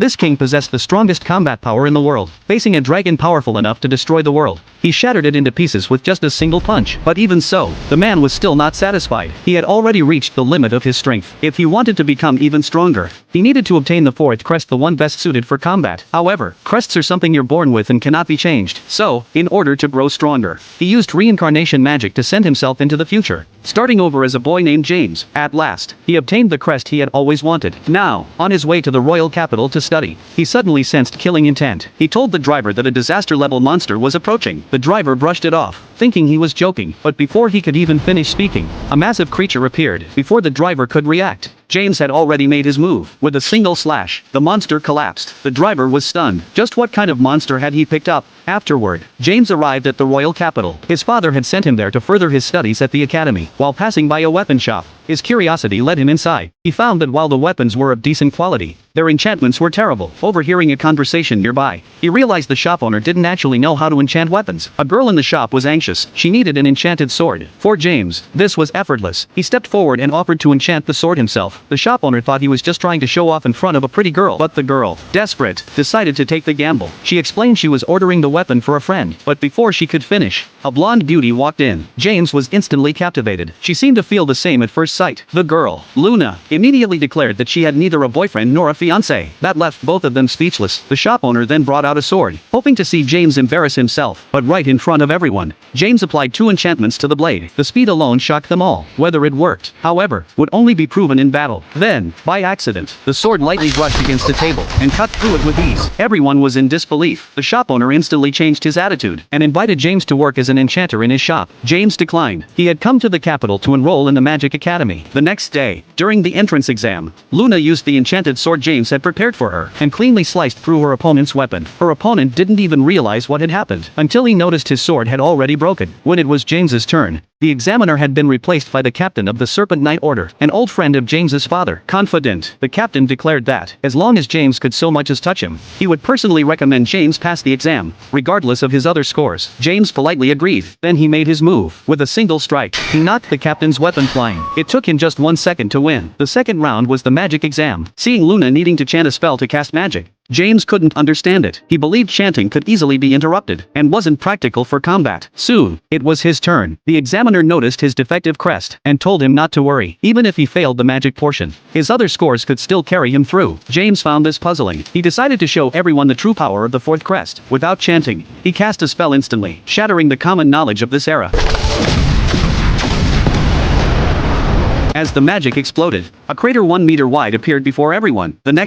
This king possessed the strongest combat power in the world, facing a dragon powerful enough to destroy the world. He shattered it into pieces with just a single punch. But even so, the man was still not satisfied. He had already reached the limit of his strength. If he wanted to become even stronger, he needed to obtain the fourth crest, the one best suited for combat. However, crests are something you're born with and cannot be changed. So, in order to grow stronger, he used reincarnation magic to send himself into the future, starting over as a boy named James. At last, he obtained the crest he had always wanted. Now, on his way to the royal capital to study, he suddenly sensed killing intent. He told the driver that a disaster-level monster was approaching. The driver brushed it off, thinking he was joking, but before he could even finish speaking, a massive creature appeared. Before the driver could react, James had already made his move. With a single slash, the monster collapsed. The driver was stunned. Just what kind of monster had he picked up? Afterward, James arrived at the royal capital. His father had sent him there to further his studies at the academy. While passing by a weapon shop, his curiosity led him inside. He found that while the weapons were of decent quality, their enchantments were terrible. Overhearing a conversation nearby, he realized the shop owner didn't actually know how to enchant weapons. A girl in the shop was anxious. She needed an enchanted sword. For James, this was effortless. He stepped forward and offered to enchant the sword himself. The shop owner thought he was just trying to show off in front of a pretty girl, but the girl, desperate, decided to take the gamble. She explained she was ordering the weapon for a friend, but before she could finish, a blonde beauty walked in. James was instantly captivated. She seemed to feel the same at first sight. The girl, Luna, immediately declared that she had neither a boyfriend nor a fiancé. That left both of them speechless. The shop owner then brought out a sword, hoping to see James embarrass himself, but right in front of everyone, James applied 2 enchantments to the blade. The speed alone shocked them all. Whether it worked, however, would only be proven in battle. Then, by accident, the sword lightly brushed against the table and cut through it with ease. Everyone was in disbelief. The shop owner instantly changed his attitude and invited James to work as an enchanter in his shop. James declined. He had come to the capital to enroll in the magic academy. The next day, during the entrance exam, Luna used the enchanted sword James had prepared for her and cleanly sliced through her opponent's weapon. Her opponent didn't even realize what had happened until he noticed his sword had already broken. When it was James's turn, the examiner had been replaced by the captain of the Serpent Knight Order, an old friend of James's father. Confident, the captain declared that, as long as James could so much as touch him, he would personally recommend James pass the exam, regardless of his other scores. James politely agreed. Then he made his move. With a single strike, he knocked the captain's weapon flying. It took him just 1 second to win. The second round was the magic exam. Seeing Luna needing to chant a spell to cast magic, James couldn't understand it. He believed chanting could easily be interrupted and wasn't practical for combat. Soon, it was his turn. The examiner noticed his defective crest and told him not to worry. Even if he failed the magic portion, his other scores could still carry him through. James found this puzzling. He decided to show everyone the true power of the fourth crest. Without chanting, he cast a spell instantly, shattering the common knowledge of this era. As the magic exploded, a crater 1 meter wide appeared before everyone. The next